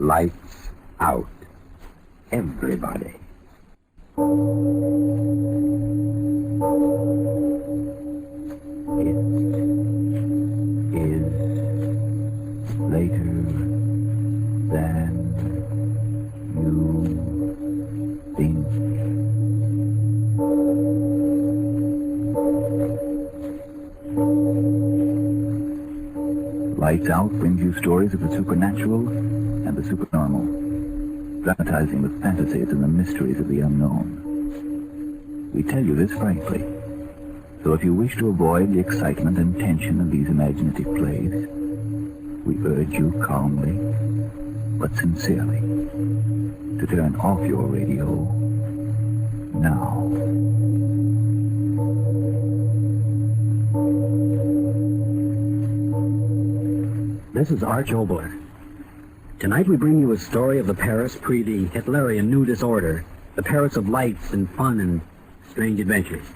Lights out, everybody. It is later than you think. Lights Out brings you stories of the supernatural and the supernormal, dramatizing the fantasies and the mysteries of the unknown. We tell you this frankly, so if you wish to avoid the excitement and tension of these imaginative plays, we urge you calmly, but sincerely, to turn off your radio now. This is Arch Obler. Tonight we bring you a story of the Paris pre the Hitlerian New Disorder, the Paris of lights and fun and strange adventures.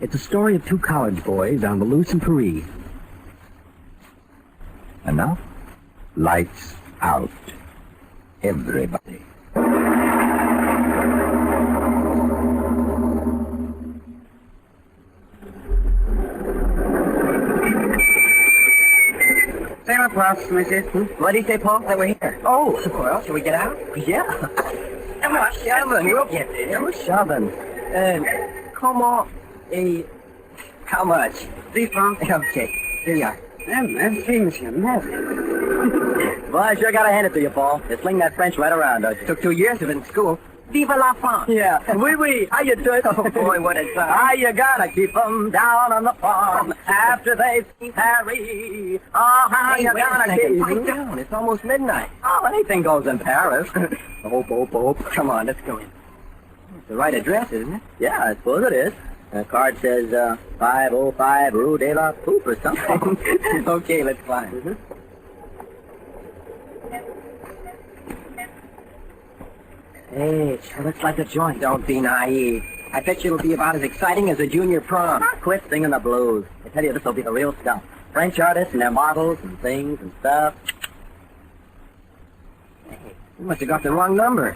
It's a story of two college boys on the loose in Paris. And now, lights out, everybody. Santa Claus, monsieur. What did you say, Paul? That we're here. Oh, well, shall we get out? Yeah. Come on, shoving. We'll get there. We're shoving. Comment et... How much? 3 francs? Okay, here you are. Merci, monsieur. Merci. Well, I sure gotta hand it to you, Paul. You sling that French right around, don't you? Took 2 years of it in school. Vive la France! Yeah. Oui, oui. How you doing? Oh, boy, what a time. How you gotta keep 'em down on the farm after they've seen Paris? Oh, how Hey, you wait a gotta second. keep Pipe 'em down. It's almost midnight. Oh, anything goes in Paris. Hope. Come on, let's go in. It's the right address, isn't it? Yeah, I suppose it is. The card says 505 Rue de la Poupe or something. Okay, let's climb. Mm-hmm. Hey, sure looks like a joint. Don't be naive. I bet you it'll be about as exciting as a junior prom. Quit singing the blues. I tell you, this will be the real stuff. French artists and their models and things and stuff. Hey, you must have got the wrong number.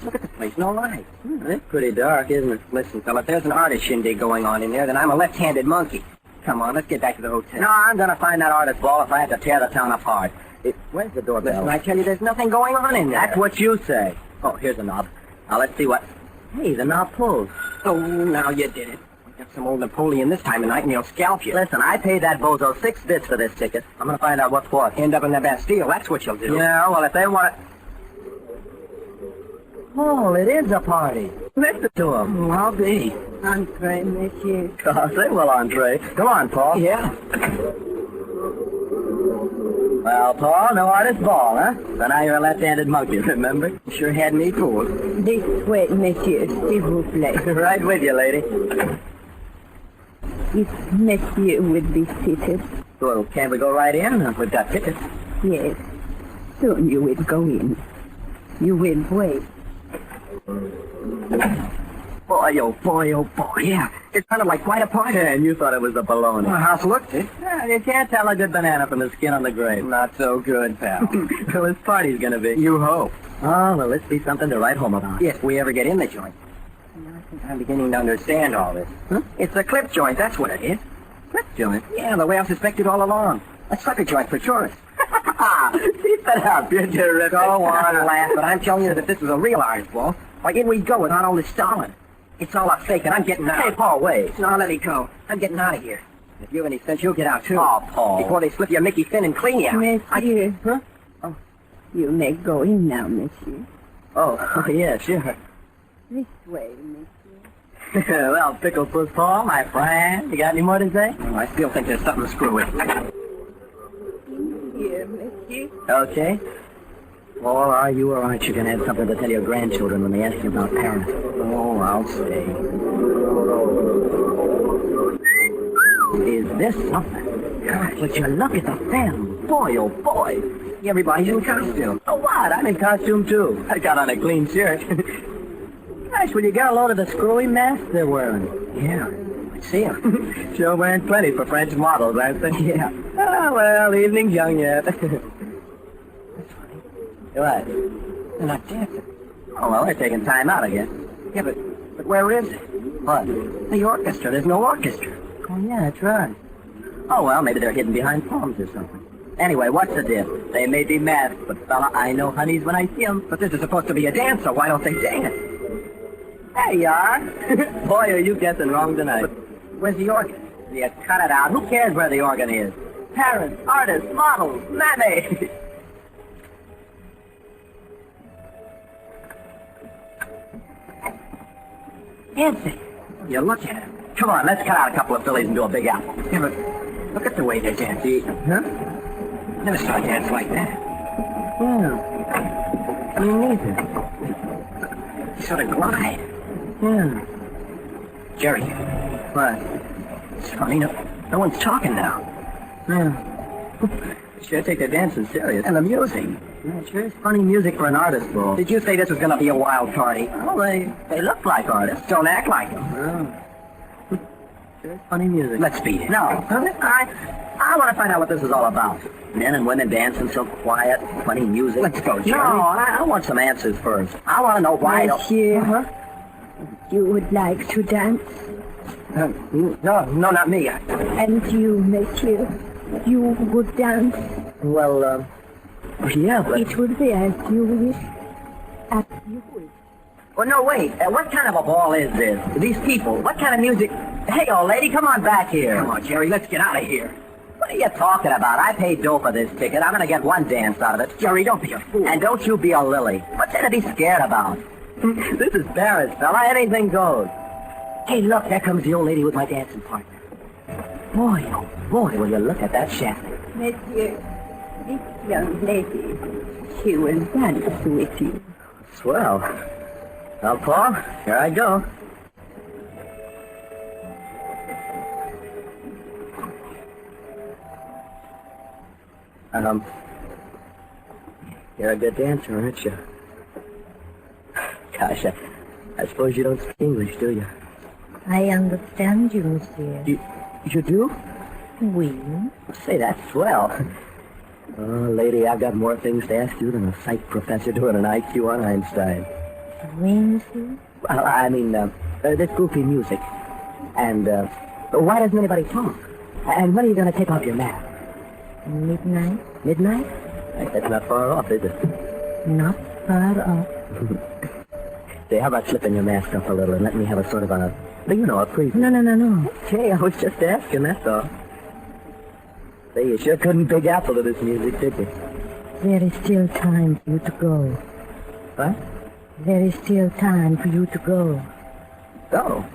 Look at the place, no light. It's pretty dark, isn't it? Listen, fella, if there's an artist shindig going on in there, then I'm a left-handed monkey. Come on, let's get back to the hotel. No, I'm gonna find that artist ball if I have to tear the town apart. Where's the doorbell? Listen, I tell you, there's nothing going on in there. That's what you say. Oh, here's the knob. Now let's see what... Hey, the knob pulls. Oh, now you did it. Got some old Napoleon this time of night and he'll scalp you. Listen, I paid that bozo 6 bits for this ticket. I'm gonna find out what's what. End up in the Bastille, that's what you'll do. Yeah, well, if they want it... Oh, it is a party. Listen to him. Oh, I'll be. Entree, monsieur. Oh, say well, Andre. Come on, Paul. Yeah. Well, Paul, no artist ball, huh? So now you're a left-handed monkey, remember? Sure had me fooled. This way, monsieur, s'il vous plaît. Right with you, lady. If monsieur would be seated. Well, can't we go right in? We've got tickets. Yes. Soon you will go in. You will wait. Boy, oh boy, yeah. It sounded like quite a party. And you thought it was a baloney. Well, how's it looked, eh? Yeah, you can't tell a good banana from the skin on the grape. Not so good, pal. So this party's gonna be. You hope. Oh, well, let's be something to write home about. If we ever get in the joint. I think I'm beginning to understand all this. Huh? It's a clip joint, that's what it is. Clip joint. Yeah, the way I suspected all along. A sucker joint for tourists. Keep it up, you're terrific. Go on, laugh, but I'm telling you that if this was a real artist ball, why in we'd go without all this stalling. It's all a fake, and I'm getting out. Hey, Paul, wait. No, let me go. I'm getting out of here. If you have any sense, you'll get out, too. Oh, Paul. Before they slip you a Mickey Finn and clean you out. Monsieur. Huh? Oh. You may go in now, monsieur. Oh, yeah, sure. This way, monsieur. Well, Pickle Puss Paul, my friend. You got any more to say? Oh, I still think there's something screwy. Here, monsieur. Okay. Or are you or aren't you going to have something to tell your grandchildren when they ask you about Paris? Oh, I'll stay. Is this something? Gosh, would you look at the film? Boy, oh boy. Everybody's in costume. Oh, what? I'm in costume, too. I got on a clean shirt. Gosh, will you get a load of the screwy masks they're wearing? Yeah, I see 'em. Sure wearing plenty for French models, aren't they? Yeah. Oh, well, evening's young yet. What? They're not dancing. Oh, well, they're taking time out again. Yeah, but where is it? What? The orchestra. There's no orchestra. Oh, yeah, that's right. Oh, well, maybe they're hidden behind palms or something. Anyway, what's the diff? They may be masked, but fella, I know honeys when I see 'em. But this is supposed to be a dance, so why don't they dance? There you are. Boy, are you guessing wrong tonight. But where's the organ? Yeah, cut it out. Who cares where the organ is? Parents, artists, models, mammy. Dancing. You look at him. Come on, let's cut out a couple of fillies and do a big apple. Yeah, but look at the way they dance. Huh? Never saw a dance like that. Yeah. Me neither. They sort of glide. Yeah. Jerry. What? It's funny, no one's talking now. Yeah. Sure take their dancing serious. And the music. Yeah, sure is funny music for an artist ball. Did you say this was going to be a wild party? Well, they look like artists. Don't act like them. Oh. Sure is funny music. Let's beat it. No. I want to find out what this is all about. Men and women dancing so quiet, funny music. Let's go, Jerry. No, I want some answers first. I want to know why... Monsieur, you would like to dance? No, not me. And you, monsieur, you would dance? Well, yeah, but... It would be as you wish. As you wish. Well, no, wait. What kind of a ball is this? These people, what kind of music... Hey, old lady, come on back here. Come on, Jerry, let's get out of here. What are you talking about? I paid dough for this ticket. I'm going to get one dance out of it. Jerry, don't be a fool. And don't you be a lily. What's there to be scared about? This is Paris, fella. Anything goes. Hey, look, there comes the old lady with my dancing partner. Boy, oh boy, will you look at that shaft. Monsieur, this young lady, she will dance with you. Swell. Well, Paul, here I go. You're a good dancer, aren't you? Gosh, I suppose you don't speak English, do you? I understand you, monsieur. You do? Oui. Say, that's swell. Oh, lady, I've got more things to ask you than a psych professor doing an IQ on Einstein. Oui, monsieur? Well, I mean, this goofy music. And, why doesn't anybody talk? And when are you going to take off your mask? Midnight? Midnight? That's not far off, is it? Not far off. Say, how about slipping your mask up a little and let me have a sort of a preview? No. Hey, I was just asking, that's all. Say, you sure couldn't big apple to this music, did you? There is still time for you to go. What? There is still time for you to go. Go?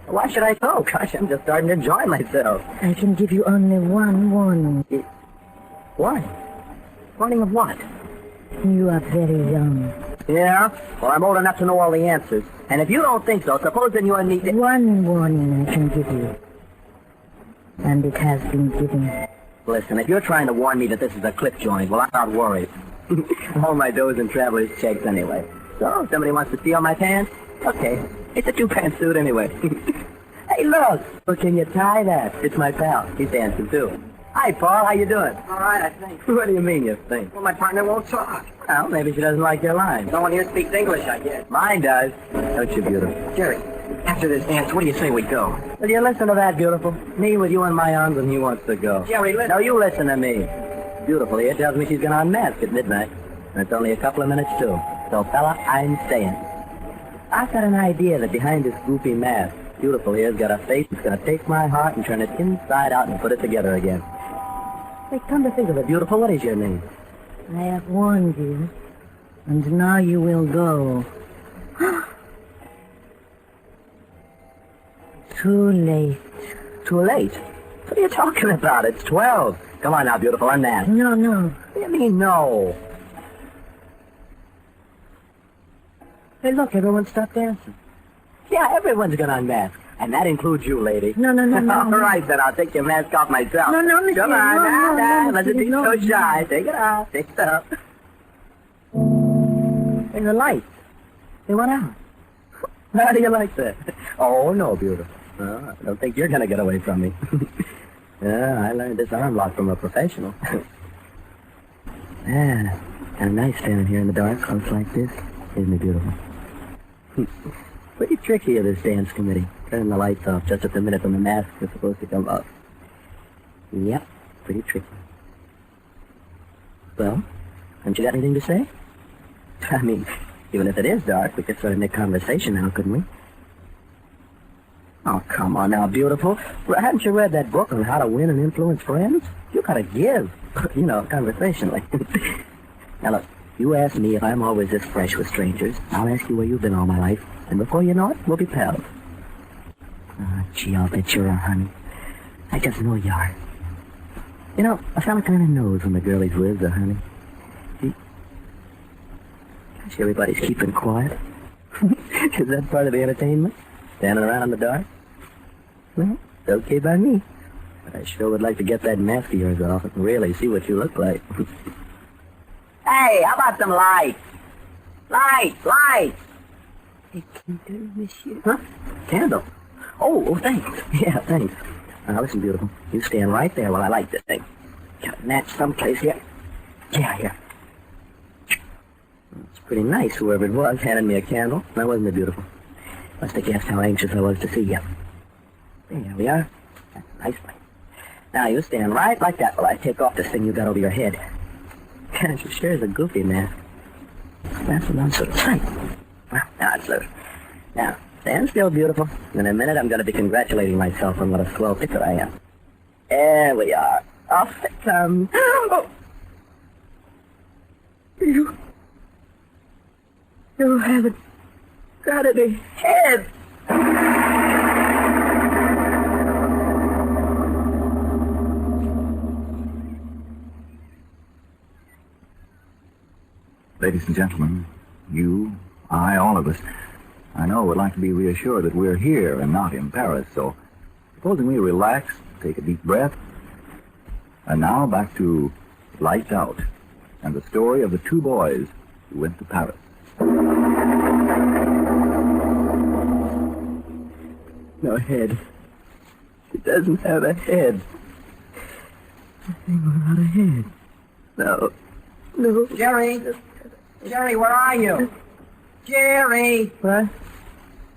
Why should I go? Gosh, I'm just starting to enjoy myself. I can give you only one warning. What? Warning of what? You are very young. Yeah? Well, I'm old enough to know all the answers. And if you don't think so, suppose then you and me... One warning I can give you. And it has been given. Listen, if you're trying to warn me that this is a clip joint, well, I'm not worried. All my dough's in traveler's checks anyway. So, if somebody wants to steal my pants, okay. It's a two-pants suit anyway. Hey, look! Well, can you tie that? It's my pal. He's dancing, too. Hi, Paul. How you doing? All right, I think. What do you mean, you think? Well, my partner won't talk. Well, maybe she doesn't like your lines. No one here speaks English, I guess. Mine does. Don't you, beautiful? Jerry, after this dance, what do you say we go? Will you listen to that, beautiful? Me with you in my arms and he wants to go. Jerry, listen. No, you listen to me. Beautiful here tells me she's going to unmask at midnight. And it's only a couple of minutes, too. So, fella, I'm staying. I've got an idea that behind this goofy mask, beautiful here's got a face that's going to take my heart and turn it inside out and put it together again. Hey, come to think of it, beautiful, what is your name? I have warned you, and now you will go. Too late. Too late? What are you talking about? It's 12. Come on now, beautiful, unmask. No. What do you mean, no? Hey, look, everyone stopped dancing. Yeah, everyone's going to unmask. And that includes you, lady. No. All right, then I'll take your mask off myself. No, monsieur. Come on, No, let's be no, so shy. Take it off. Take it off. Hey, the lights. They went out. How do you like that? Oh, no, beautiful. I don't think you're going to get away from me. Yeah, I learned this arm lock from a professional. Yeah. Kind of nice standing here in the dark, close like this. Isn't it beautiful? Pretty tricky of this dance committee. Turning the lights off just at the minute when the mask is supposed to come up. Yep, pretty tricky. Well, haven't you got anything to say? I mean, even if it is dark, we could sort of make conversation now, couldn't we? Oh, come on now, beautiful. Haven't you read that book on how to win and influence friends? You gotta give, conversationally. Now look, you ask me if I'm always this fresh with strangers. I'll ask you where you've been all my life, and before you know it, we'll be pals. Oh, gee, I'll bet you're a honey. I just know you are. A fella kind of knows when the girl he's with is a honey. See, everybody's keeping quiet. Is that part of the entertainment? Standing around in the dark? Well, it's okay by me. But I sure would like to get that mask of yours off and really see what you look like. Hey, how about some lights? Lights! A candle, monsieur. Huh? Candle? Oh, thanks. Yeah, thanks. Now, listen, beautiful. You stand right there while I light this thing. Got a match someplace here. Yeah, here. It's pretty nice, whoever it was, handed me a candle. Now, wasn't it beautiful? Must have guessed how anxious I was to see you. There we are. That's a nice place. Now, you stand right like that while I take off this thing you got over your head. Gosh, it sure is a goofy mask. That's what I'm so tight. Well, now it's loose. Now, stand still, beautiful. In a minute, I'm going to be congratulating myself on what a swell picker I am. There we are. Off it comes. Oh. You haven't got any head. Ladies and gentlemen, you, I, all of us, I know would like to be reassured that we're here and not in Paris, so supposing we relax, take a deep breath, and now back to Lights Out and the story of the two boys who went to Paris. No head. She doesn't have a head. Nothing without a head. No. Jerry, where are you? Jerry! What?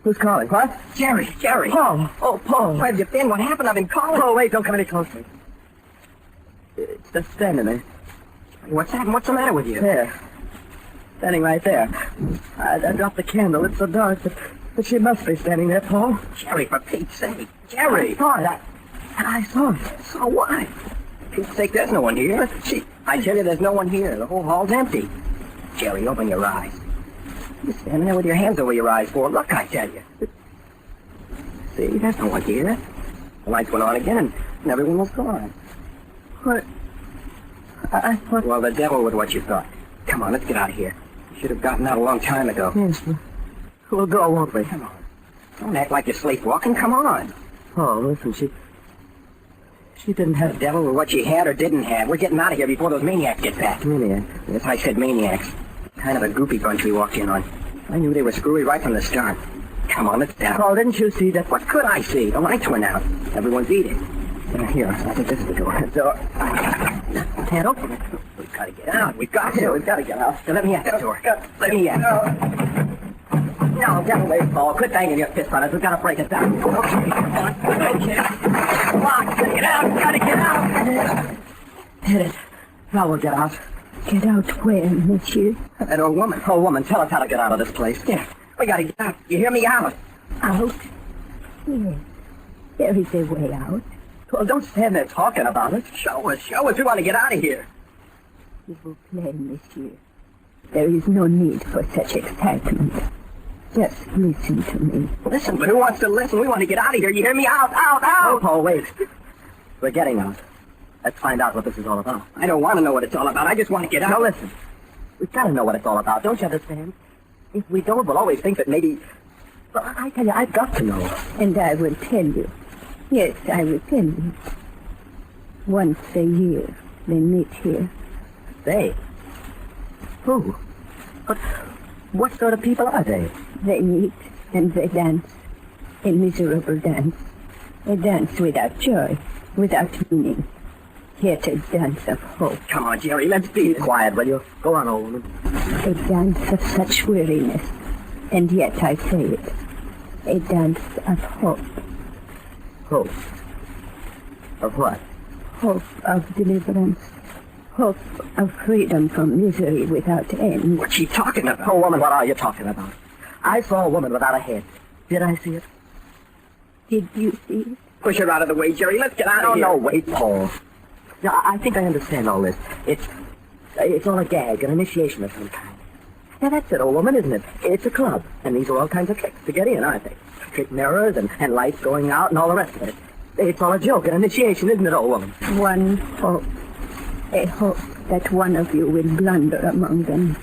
Who's calling? What? Jerry! Paul! Oh, Paul! Where have you been? What happened? I've been calling. Oh, wait, don't come any closer. It's just standing there. What's happened? What's the matter with you? There. Standing right there. I dropped the candle. It's so dark, but she must be standing there, Paul. Jerry, for Pete's sake. Jerry! I saw it. I saw it. So what? For Pete's sake, there's no one here. I tell you, there's no one here. The whole hall's empty. Jerry, open your eyes. You're standing there with your hands over your eyes for. Look, I tell you. See, there's no one here. The lights went on again, and everyone was gone. What? I thought... Well, the devil with what you thought. Come on, let's get out of here. You should have gotten out a long time ago. Yes, we'll go, won't we? Come on. Don't act like you're sleepwalking. Come on. Oh, listen, she didn't The have... devil with what she had or didn't have. We're getting out of here before those maniacs get back. Maniac. Yes, I said maniacs. Kind of a goopy bunch we walked in on. I knew they were screwy right from the start. Come on, let's down. Paul, didn't you see that? What could I see? The lights went out. Everyone's eating. Here, I think this is the door. Can't open it. We've got to get out. We've got to get out. Let me at the door. Let me in. No, get away, Paul. Quit banging your fist on us. We've got to break it down. Okay. Come on, gotta get out. Gotta get out. Hit it. Now we'll get out. Get out where, monsieur? That old woman. Oh, woman, tell us how to get out of this place. Yeah, we got to get out. You hear me? Out. Out? Yes. There is a way out. Well, don't stand there talking about it. Show us. We want to get out of here. S'il vous plaît, monsieur. There is no need for such excitement. Just listen to me. Listen, but who wants to listen? We want to get out of here. You hear me? Out. Oh, Paul, wait. We're getting out. Let's find out what this is all about. I don't want to know what it's all about. I just want to get out. Now listen. We've got to know what it's all about. Don't you understand? If we don't, we'll always think that maybe... Well, I tell you, I've got to know. And I will tell you. Yes, I will tell you. Once a year, they meet here. They? Who? What sort of people are they? They meet and they dance. A miserable dance. A dance without joy, without meaning. yet a dance of hope. Come on, Jerry, let's be quiet, will you? Go on, old woman. A dance of such weariness, and yet I say it, a dance of hope. Hope. Of what? Hope of deliverance. Hope of freedom from misery without end. What's she talking about? Oh, woman, what are you talking about? I saw a woman without a head. Did I see it? Did you see it? Push her out of the way, Jerry. Let's get out of here. No, wait, Paul. Now, I think I understand all this. It's all a gag, an initiation of some kind. Now, that's it, old woman, isn't it? It's a club, and these are all kinds of tricks to get in, aren't they? Trick mirrors and lights going out and all the rest of it. It's all a joke, an initiation, isn't it, old woman? One hope. A hope that one of you will blunder among them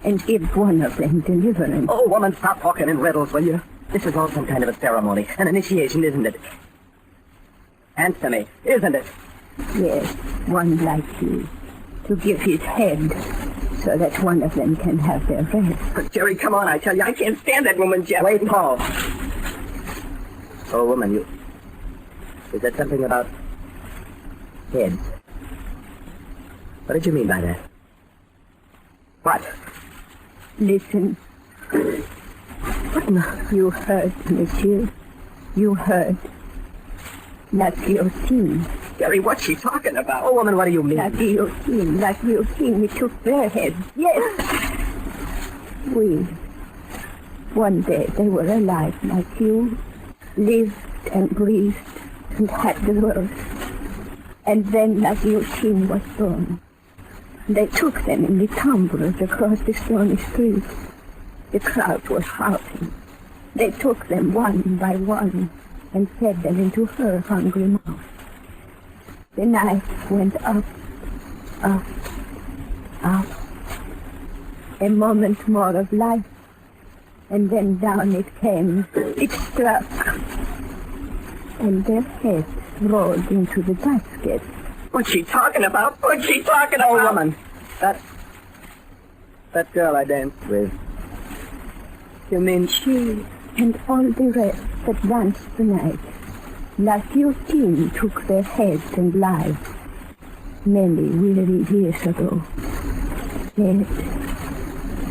and give one of them deliverance. Oh, woman, stop talking in riddles, will you? This is all some kind of a ceremony, an initiation, isn't it? Answer me, isn't it? Yes, one like you, to give his head so that one of them can have their rest. But, Jerry, come on, I tell you, I can't stand that woman, Jeff. Wait, Paul. Oh, woman, you... Is that something about heads? What did you mean by that? What? Listen. What in the... You heard, monsieur. You heard. La guillotine. Jerry, what's she talking about? Oh, woman, what do you mean? La guillotine. La guillotine. We took their heads. Yes. We. One day they were alive like you. Lived and breathed and had the world. And then La guillotine was born. They took them in the tumbrels across the stony street. The crowd was shouting. They took them one by one and fed them into her hungry mouth. The knife went up, up, up. A moment more of life, and then down it came. It struck, and their heads rolled into the basket. What's she talking about? What's she talking about? Oh, woman, that girl I danced with. You mean she and all the rest that danced tonight, La guillotine took their heads and lives many weary years ago. Dead.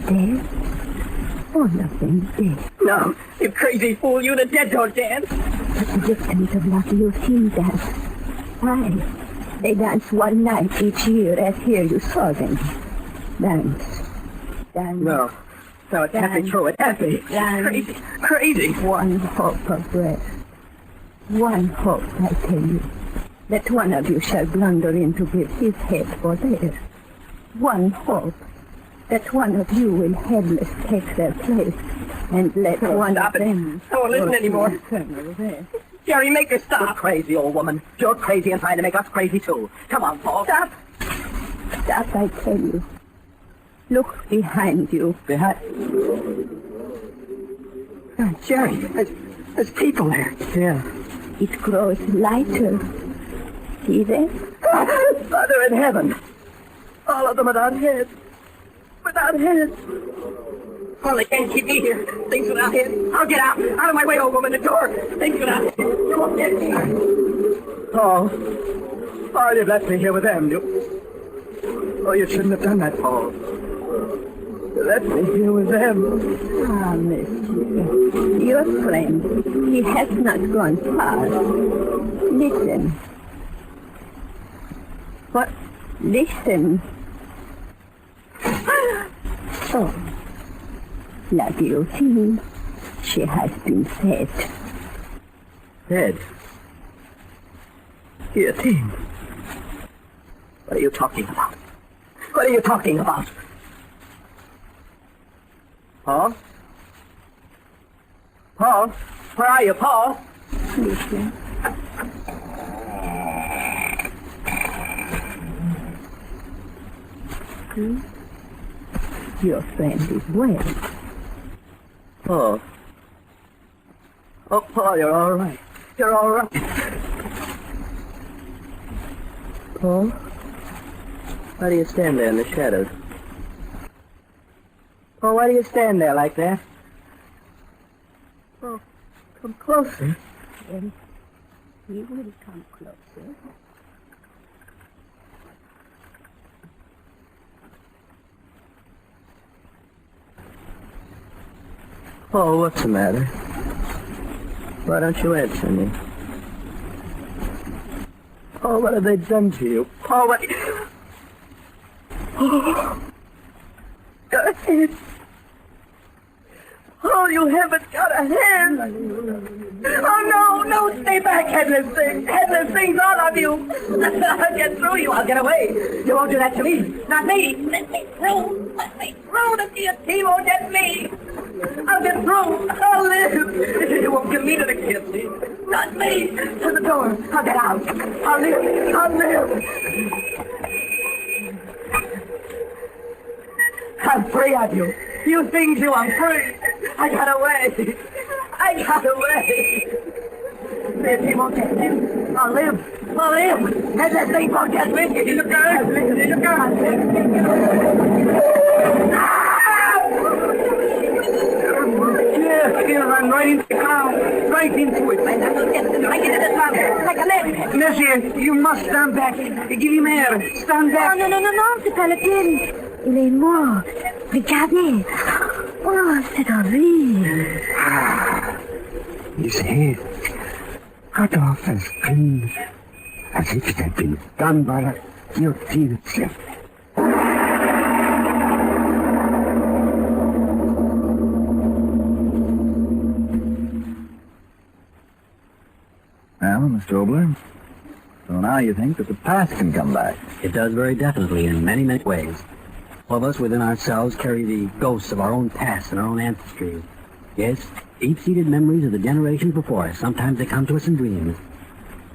Dead? All of them dead. No, you crazy fool, you the dead don't dance. But the victims of La guillotine dance. Why? They dance one night each year as here you saw them. Dance. Dance. No, it can't be true. It can't be. Crazy. Crazy. One hope of rest. One hope, I tell you. That one of you shall blunder in to give his head for theirs. One hope. That one of you will headless take their place and let one stop of it. them... I won't listen anymore. Rest. Jerry, make her stop. You're crazy, old woman. You're crazy and trying to make us crazy, too. Come on, Paul. Stop. Stop, I tell you. Look behind you. Behind? Jerry, there's people there. Yeah. It grows lighter. See them? Father in heaven. All of them without heads. Without heads. Oh, they can't keep me here. Things without heads. I'll get out. Out of my way, old woman. The door. Things without heads. Come on, get me. Oh, you've left me here with them. Oh, you shouldn't have done that, Paul. You left me here with them. Ah, monsieur. Your friend, he has not gone far. Listen. What? Listen. Oh. La guillotine. She has been fed. Fed? Guillotine? What are you talking about? What are you talking about? Paul? Paul? Where are you, Paul? Listen. Your friend is well. Paul. Oh, Paul, you're all right. You're all right. Paul? Why do you stand there in the shadows? Paul, why do you stand there like that? Oh, come closer. Then he will come closer. Oh, what's the matter? Why don't you answer me? Oh, what have they done to you? Oh, what... Got a hand. Oh, you haven't got a hand. Oh, no, stay back, headless thing. Headless things, all of you. I'll get through you. I'll get away. You won't do that to me. Not me. Let me through. Let me through. The guillotine won't get me. I'll get through. I'll live. You won't get me to the guillotine. Not me. To the door. I'll get out. I'll live. I'll live. I'm free of you. You think you I'm free. I got away. I got away. He won't get me. I'll live. I'll live. And that thing won't get me. You girl. You girl. Yes, he'll run right into the ground. Right into it. I get into the ground. Like a leg. Monsieur, you must stand back. Give him air. Stand back. Non, c'est pas la peine. Il est mort. Regardez. Oh, c'est horrible. His head cut off as clean as if it had been done by a guillotine itself. Well, Mr. Obler, so now you think that the past can come back. It does very definitely in many, many ways. All of us within ourselves carry the ghosts of our own past and our own ancestry. Yes, deep-seated memories of the generations before us. Sometimes they come to us in dreams.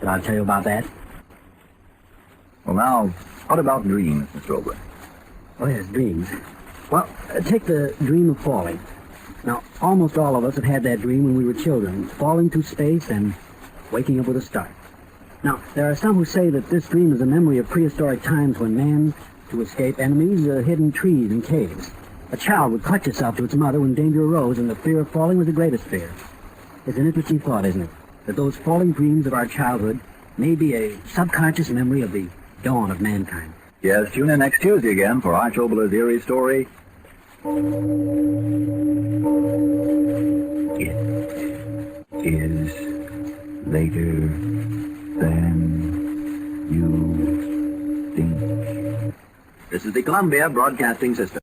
Did I tell you about that? Well, now, what about dreams, Mr. Obler? Oh, yes, dreams. Well, take the dream of falling. Now, almost all of us have had that dream when we were children, falling through space and waking up with a start. Now, there are some who say that this dream is a memory of prehistoric times when man, to escape enemies, hid in trees and caves. A child would clutch itself to its mother when danger arose, and the fear of falling was the greatest fear. It's an interesting thought, isn't it? That those falling dreams of our childhood may be a subconscious memory of the dawn of mankind. Yes, tune in next Tuesday again for Arch Obler's eerie story. It is later than you think. This is the Columbia Broadcasting System.